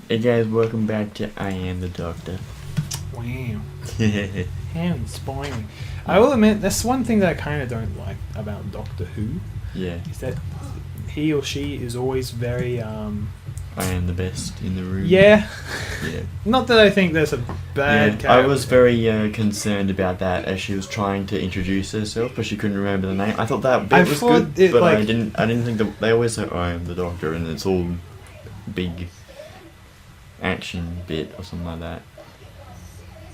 Hey guys, welcome back to I Am the Doctor. Wow. And spoiling. I will admit, that's one thing that I kind of don't like about Doctor Who. Yeah. Is that he or she is always very, I am the best in the room. Yeah. Yeah. Not that I think there's a bad character. I was very concerned about that as she was trying to introduce herself, but she couldn't remember the name. I thought that bit was good, but I didn't think that they always say I am the Doctor, and it's all big action bit or something like that.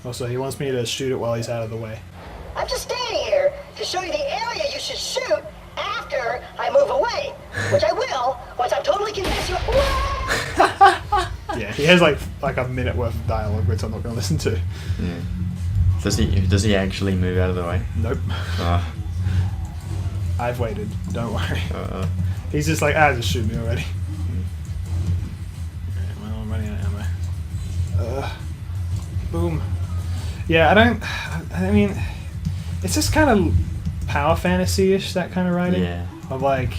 Also, he wants me to shoot it while he's out of the way. I'm just standing here to show you the area you should shoot after I move away, which I will once I've totally convinced you. Yeah, he has like a minute worth of dialogue, which I'm not going to listen to. Yeah. Does he actually move out of the way? Nope. I've waited. Don't worry. He's just like, just shoot me already. Alright, well, I'm running out of ammo. Boom. Yeah, I mean, it's just kind of power fantasy-ish, that kind of writing. Yeah. Of like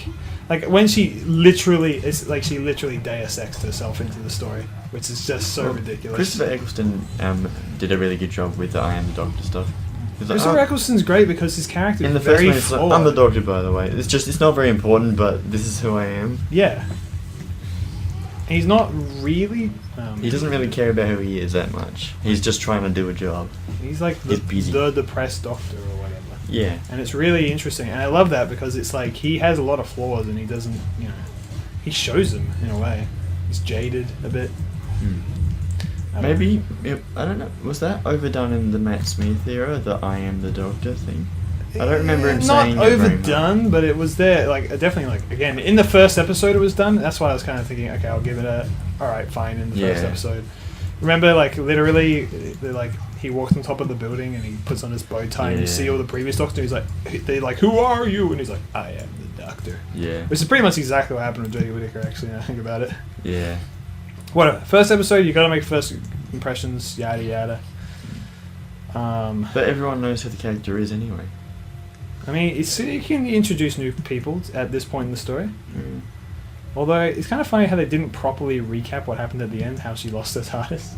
when she literally Deus Ex'd herself into the story, which is just so ridiculous. Christopher Eccleston did a really good job with the I Am the Doctor stuff. Christopher Eccleston's great because his character in the is first very one, it's like, I'm the Doctor, by the way. It's not very important, but this is who I am. Yeah. He's not really... he doesn't really care about who he is that much. He's just trying to do a job. He's like He's busy. the depressed doctor or whatever. Yeah. And it's really interesting. And I love that because it's like he has a lot of flaws and he doesn't, he shows them in a way. He's jaded a bit. Maybe, I don't know, was that overdone in the Matt Smith era, the I Am the Doctor thing? I don't remember him saying not it very overdone, but it was there. Like definitely, again in the first episode it was done. That's why I was kind of thinking, okay, I'll give it a alright, fine in the first episode. Remember, literally, he walks on top of the building and he puts on his bow tie and you see all the previous Doctors. They're like, who are you? And he's like, I am the Doctor. Yeah. Which is pretty much exactly what happened with Jodie Whittaker. Actually, now I think about it. Yeah. Whatever. First episode, you got to make first impressions. Yada yada. But everyone knows who the character is anyway. I mean, you can introduce new people at this point in the story. Although, it's kind of funny how they didn't properly recap what happened at the end, how she lost her TARDIS.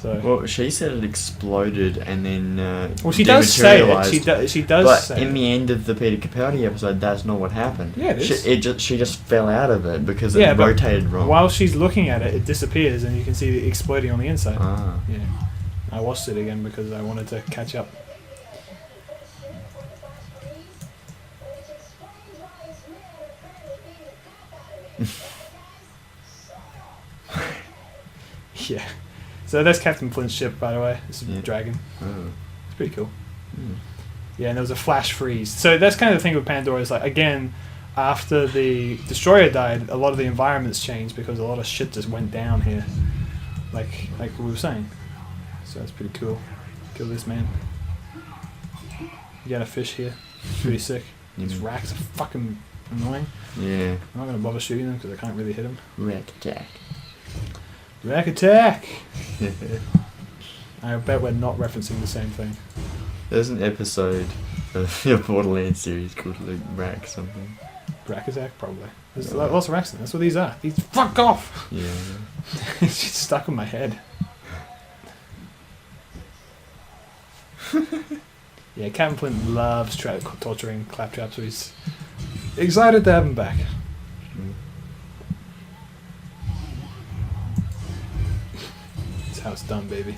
So. Well, she said it exploded and then well, she does say it. She does but say in the end of the Peter Capaldi episode, that's not what happened. Yeah, it is. She just fell out of it because it rotated wrong. While she's looking at it, it disappears and you can see it exploding on the inside. Yeah. I watched it again because I wanted to catch up. Yeah. So that's Captain Flint's ship, by the way. It's a dragon. Oh. It's pretty cool. Yeah, and there was a flash freeze. So that's kind of the thing with Pandora is again, after the destroyer died, a lot of the environments changed because a lot of shit just went down here. Like we were saying. So that's pretty cool. Kill this man. You got a fish here. It's pretty sick. These racks are fucking annoying. Yeah. I'm not going to bother shooting them because I can't really hit them. Rack attack. Rack attack! I bet we're not referencing the same thing. There's an episode of the Borderlands series called Rack something. Rack attack? Probably. There's lots of racks in there. That's what these are. These fuck off! Yeah. It's just stuck in my head. Yeah, Captain Flint loves torturing Claptrap, so he's excited to have him back. That's how it's done, baby.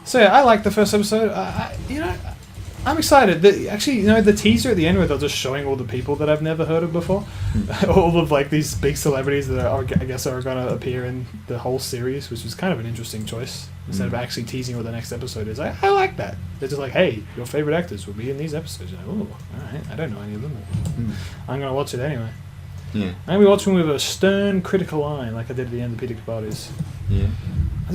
So yeah, I like the first episode. I'm excited. The teaser at the end where they're just showing all the people that I've never heard of before, all of these big celebrities that I guess are going to appear in the whole series, which was kind of an interesting choice. Instead of actually teasing what the next episode is, I like that. They're just like, hey, your favorite actors will be in these episodes. Like, oh, all right, I don't know any of them. I'm going to watch it anyway. Yeah. I'm going to be watching with a stern, critical eye, like I did at the end of Peter Capaldi's. Yeah. I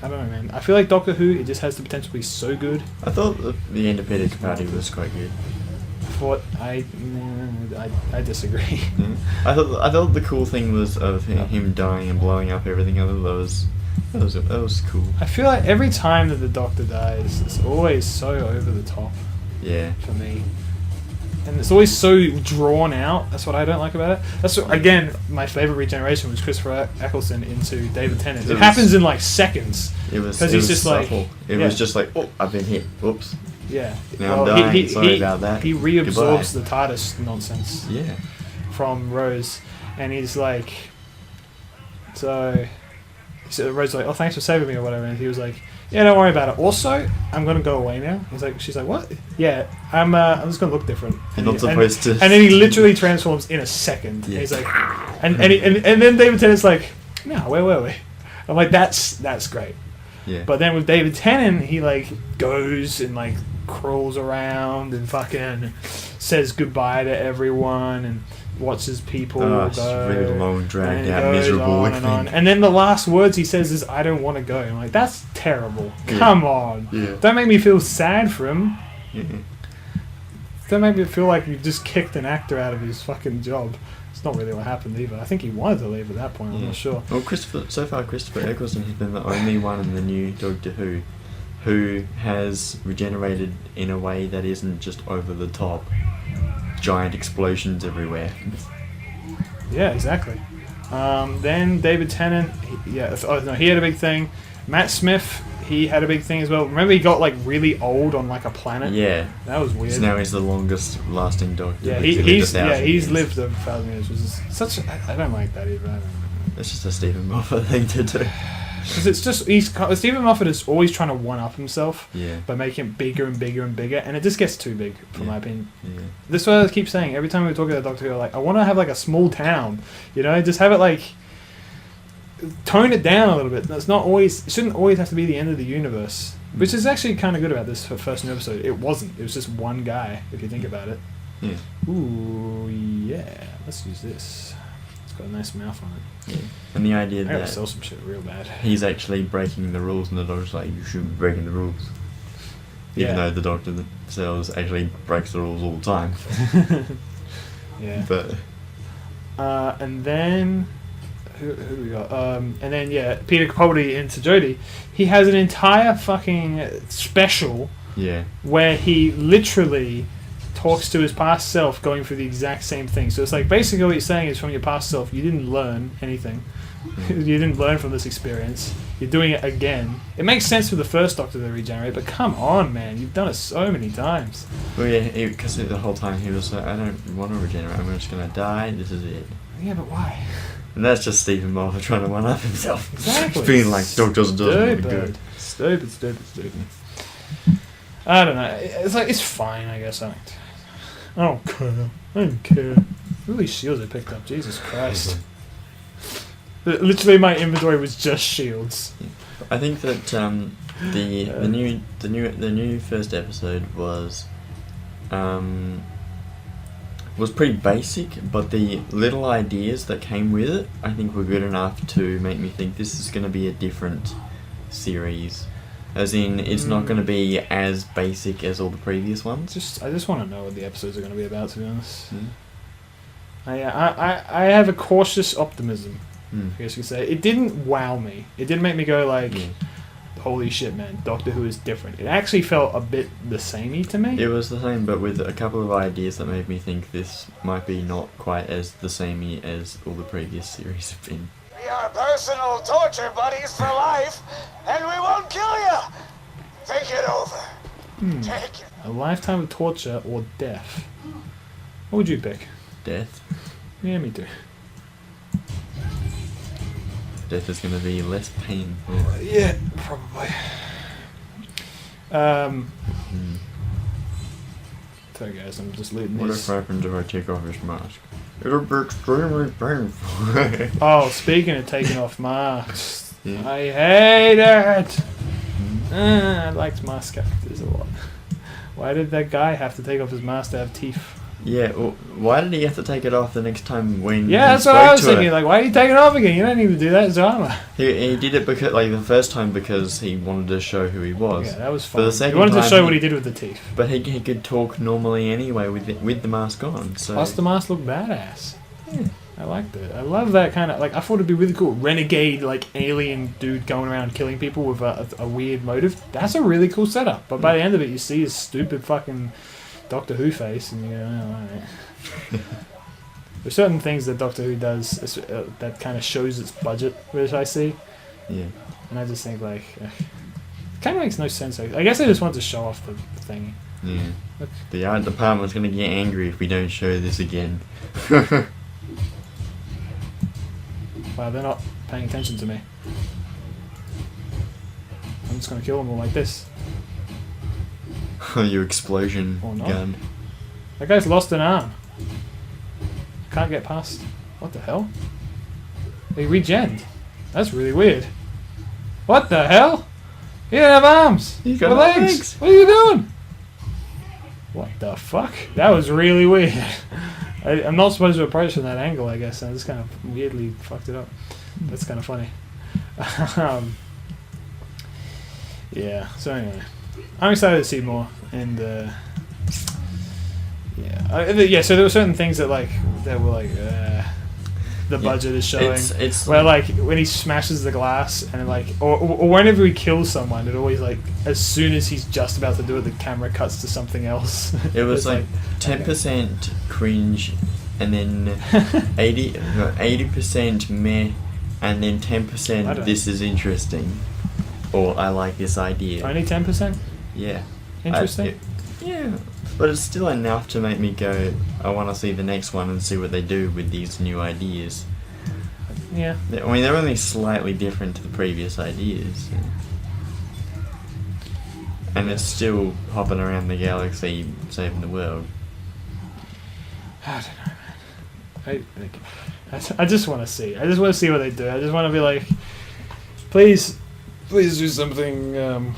don't know, man. I feel like Doctor Who, it just has the potential to be so good. I thought the end of Peter Capaldi was quite good. I disagree. I thought the cool thing was of him dying and blowing up everything. I thought that was cool. I feel like every time that the Doctor dies, it's always so over the top. Yeah. For me. and it's always so drawn out. That's what I don't like about it. That's what, again, my favorite regeneration was Christopher Eccleston into David Tennant. It happens in like seconds. Because he's just subtle. like it was just like, oh, I've been hit. Whoops. Yeah. Now I'm dying. Sorry about that. He reabsorbs the TARDIS nonsense. Yeah. From Rose, and he's like, so Rose's like, oh, thanks for saving me or whatever, and he was like, yeah, don't worry about it. Also, I'm gonna go away now. She's like, what? Yeah, I'm just gonna look different. You're not supposed to. And then he literally transforms in a second. Yeah. He's like, and then David Tennant's like, no, where were we? I'm like, that's great. Yeah. But then with David Tennant, he like goes and like crawls around and fucking says goodbye to everyone and watches people go. It's really long, dragged out, miserable. And then the last words he says is, I don't want to go. I'm like, that's terrible. Yeah. Come on. Yeah. Don't make me feel sad for him. Yeah. Don't make me feel like you've just kicked an actor out of his fucking job. It's not really what happened either. I think he wanted to leave at that point, I'm not sure. Well, Christopher Eccleston has been the only one in the new Doctor who has regenerated in a way that isn't just over the top. Giant explosions everywhere. Yeah, exactly. Then David Tennant, he had a big thing. Matt Smith, he had a big thing as well. Remember, he got like really old on like a planet. Yeah, that was weird. So now he's the longest lasting Doctor. Yeah, he's lived over 1,000 years. Which is such. I don't like that either. It's just a Stephen Moffat thing to do. Because it's just Stephen Moffat is always trying to one up himself by making it bigger and bigger and bigger, and it just gets too big, for my opinion. Yeah. This is what I keep saying every time we talk about Doctor Who. Like, I want to have like a small town, just have it like tone it down a little bit. It shouldn't always have to be the end of the universe, which is actually kind of good about this first new episode. It wasn't. It was just one guy, if you think about it. Yeah. Ooh, yeah. Let's use this. It's got a nice mouth on it. Yeah. And the idea I gotta that sell some shit real bad. He's actually breaking the rules, and the Doctor's like, you shouldn't be breaking the rules. Even though the Doctor themselves actually breaks the rules all the time. Yeah. But and then who do we got? And then Peter Capaldi into Jodie. He has an entire fucking special. Yeah. Where he literally talks to his past self going through the exact same thing. So it's like basically what he's saying is from your past self, you didn't learn anything. You didn't learn from this experience. You're doing it again. It makes sense for the first Doctor to regenerate, but come on, man. You've done it so many times. Well, yeah, because the whole time he was like, I don't want to regenerate. I'm just going to die. This is it. Yeah, but why? And that's just Stephen Moffat trying to one-up himself. Exactly. Being like, Doctor doesn't want to go. Stupid. I don't know. It's like, it's fine, I guess. I don't care. Really shields I picked up. Jesus Christ. Literally, my inventory was just shields. I think that the new first episode was pretty basic, but the little ideas that came with it, I think, were good enough to make me think this is going to be a different series. As in, it's not going to be as basic as all the previous ones. I just want to know what the episodes are going to be about, to be honest. I have a cautious optimism, I guess you could say. It didn't wow me. It didn't make me go like, holy shit, man, Doctor Who is different. It actually felt a bit the samey to me. It was the same, but with a couple of ideas that made me think this might be not quite as the samey as all the previous series have been. We are personal torture buddies for life, and we won't kill you. Think it over. Take it. A lifetime of torture or death. What would you pick? Death. Yeah, me too. Death is going to be less painful. Yeah, probably. Sorry guys, I'm just leading this. What happens if I take off his mask? It'll be extremely painful. Oh, speaking of taking off masks, I hate it! I liked mask characters a lot. Why did that guy have to take off his mask to have teeth? Yeah, well, why did he have to take it off the next time when that's what I was thinking. Like, why are you taking it off again? You don't need to do that, it's armor. He did it because, like, the first time because he wanted to show who he was. Yeah, that was fun. But the second he wanted to time show what he did with the teeth. But he could talk normally anyway with the mask on. So. Plus, the mask looked badass. Yeah. I liked it. I love that kind of, like, I thought it'd be really cool. Renegade, like, alien dude going around killing people with a weird motive. That's a really cool setup. But by the end of it, you see his stupid fucking Doctor Who face, and you go, oh, alright. There's certain things that Doctor Who does that kind of shows its budget, which I see. Yeah. And I just think, like, it kind of makes no sense. I guess I just want to show off the thing. Yeah. Look. The art department's going to get angry if we don't show this again. Wow, they're not paying attention to me. I'm just going to kill them all like this. Your explosion Or not. gun. That guy's lost an arm. Can't get past. What the hell? He regened. That's really weird. What the hell? He didn't have arms. He got or legs. What are you doing? What the fuck? That was really weird. I'm not supposed to approach from that angle, I guess. I just kind of weirdly fucked it up. That's kind of funny. Yeah. So anyway, I'm excited to see more, and yeah. So there were certain things that were like the budget is showing. It's where like when he smashes the glass and like or whenever he kills someone, it always like as soon as he's just about to do it, the camera cuts to something else. It was It's like 10% cringe, and then 80% meh, and then 10% this is interesting, or I like this idea. Only 10%. Yeah. Interesting. Yeah, but it's still enough to make me go, I want to see the next one and see what they do with these new ideas. Yeah. I mean, they're only slightly different to the previous ideas. And it's still hopping around the galaxy, saving the world. I don't know, man. I just want to see. I just want to see what they do. I just want to be like, please do something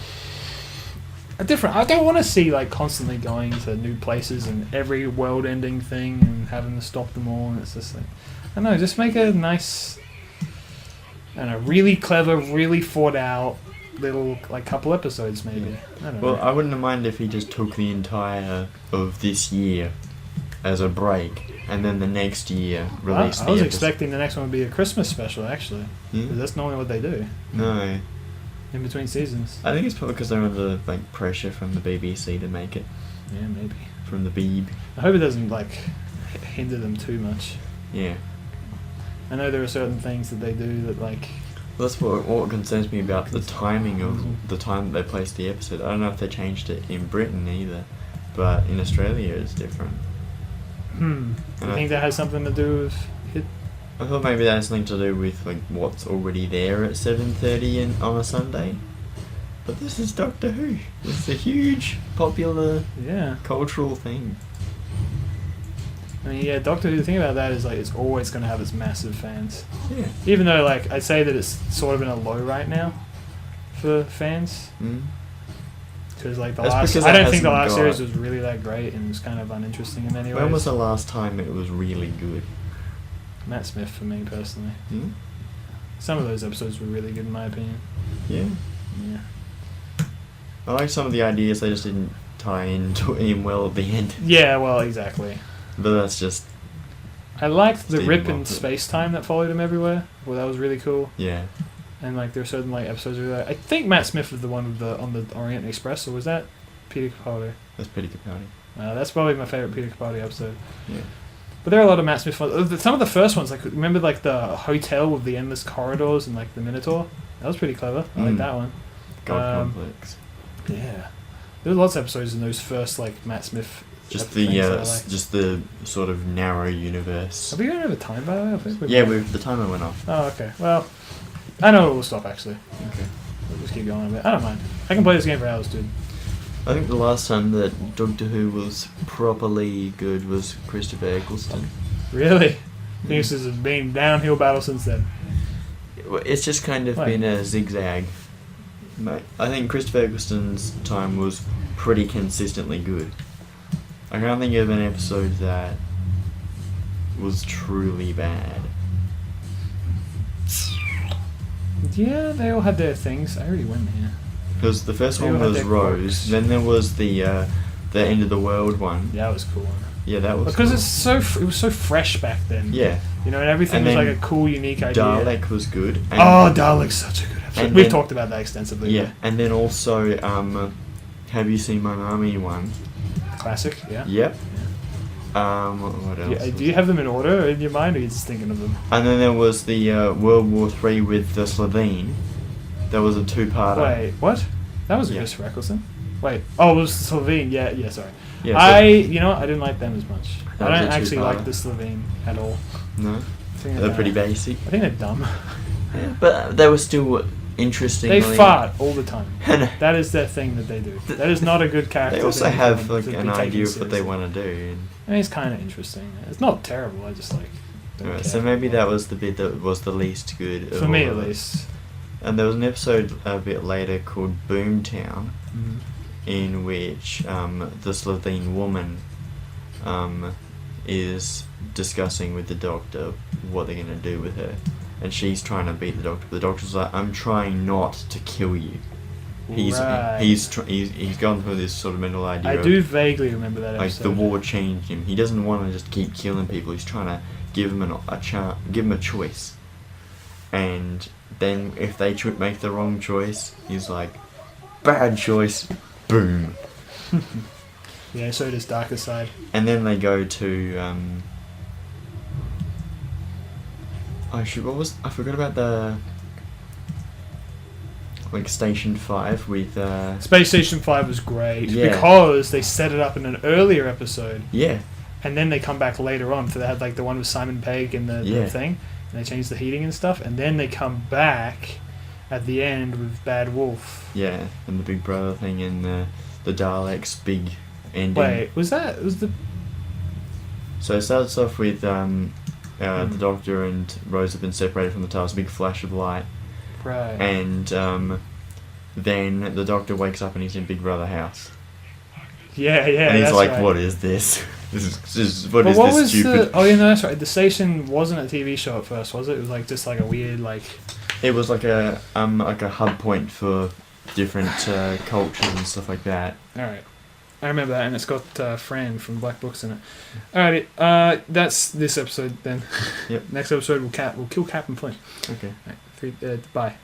different. I don't want to see like constantly going to new places and every world-ending thing and having to stop them all. And it's just like, I don't know. Just make a nice, I don't know, really clever, really thought out little like couple episodes maybe. I don't know. Well, I wouldn't mind if he just took the entire of this year as a break, and then the next year release I was expecting the next one would be a Christmas special, actually. Yeah. 'Cause that's normally what they do No. in between seasons. I think it's probably because they're under like pressure from the BBC to make it. Yeah, maybe. From the Beeb. I hope it doesn't like hinder them too much. Yeah. I know there are certain things that they do that like. That's what concerns me about the timing of the time that they placed the episode. I don't know if they changed it in Britain either, but in Australia it's different. Do you think that has something to do with it? I thought maybe that has something to do with like what's already there at 7:30 on a Sunday. But this is Doctor Who. It's a huge, popular, cultural thing. I mean, yeah, Doctor Who, the thing about that is like it's always going to have its massive fans. Yeah. Even though like I'd say that it's sort of in a low right now for fans. Because like I don't think the last series was really that great and it was kind of uninteresting in many ways. When was the last time it was really good? Matt Smith for me personally. Some of those episodes were really good in my opinion. Yeah. Yeah. I like some of the ideas, they just didn't tie in well at the end. Yeah, well, exactly. But that's just... I liked the Stephen rip in Moffat. space-time that followed him everywhere. Well, that was really cool. Yeah. And like there are certain like episodes where I think Matt Smith was the one with on the Orient Express, or was that Peter Capaldi? That's Peter Capaldi. That's probably my favorite Peter Capaldi episode. Yeah. But there are a lot of Matt Smith ones. Some of the first ones, like remember like the hotel with the endless corridors and like the Minotaur? That was pretty clever. I like that one. God Complex. Yeah. There were lots of episodes in those first like Matt Smith. Just things the that I liked. just the sort of narrow universe. Have we gone over time by the way? I think The timer went off. Oh, okay. Well, I know we'll stop actually. Okay. We'll just keep going a bit. I don't mind. I can play this game for hours, dude. I think the last time that Doctor Who was properly good was Christopher Eccleston. Really? I think this has been downhill battle since then. It's just kind of been a zigzag. I think Christopher Eccleston's time was pretty consistently good. I can't think of an episode that was truly bad. Yeah, they all had their things. I already went here. Because the first They one all had was their Rose, quirks. then there was the End of the World one. Yeah, that was cool. Yeah, that was Because cool. it was so fresh back then. Yeah. You know, and everything And was like then a cool, unique idea. Dalek was good. And Dalek's such a good episode. and We've then- talked about that extensively. Yeah, and then also, Have You Seen My Mummy one. Classic, yeah. Yep. What else? Yeah, do you have them in order in your mind, or are you just thinking of them? And then there was the World War III with the Slovene. There was a two-parter. Wait, what? That was Chris Eccleston. Wait, oh, it was Slovene. Yeah, sorry. Yeah, I didn't like them as much. That I was don't a actually like two-parter. the Slovene at all. No, I think they're pretty basic. I think they're dumb. Yeah, but they were still interesting. They fart all the time. That is their thing that they do. That is not a good character. They also thing have to like be an taken idea of what they seriously. want to do. I mean, it's kind of interesting. It's not terrible. I just like. Don't Alright, care. so maybe that was the bit that was the least good. For of me, all at of it. least. And there was an episode a bit later called Boomtown, Mhm. in which the Slovene woman is discussing with the doctor what they're going to do with her. And she's trying to beat the doctor. But the doctor's like, I'm trying not to kill you. He's gone through this sort of mental idea. I do vaguely remember that like episode. the war changed him. He doesn't want to just keep killing people. He's trying to give him give him a choice. And then if they make the wrong choice, he's like, bad choice, boom. Yeah, so does Darker Side. And then they go to I forgot about the like Station 5 with Space Station 5 was great Yeah. because they set it up in an earlier episode, yeah. and then they come back later on. So they had like the one with Simon Pegg and the Yeah. thing, and they changed the heating and stuff, and then they come back at the end with Bad Wolf. Yeah, and the Big Brother thing and the Daleks big ending. Wait, was the So it starts off with the Doctor and Rose have been separated from the TARDIS, big flash of light, right? and then the Doctor wakes up and he's in Big Brother house, Yeah, and he's that's like, right. "What is this? What But is what this was stupid?" the? Oh yeah, no, that's right. The station wasn't a TV show at first, was it? It was like just like a weird like. It was like a hub point for different cultures and stuff like that. All right, I remember that, and it's got Fran from Black Books in it. Alrighty, that's this episode then. Yep. Next episode we'll kill Captain Flint. Okay. Right, bye.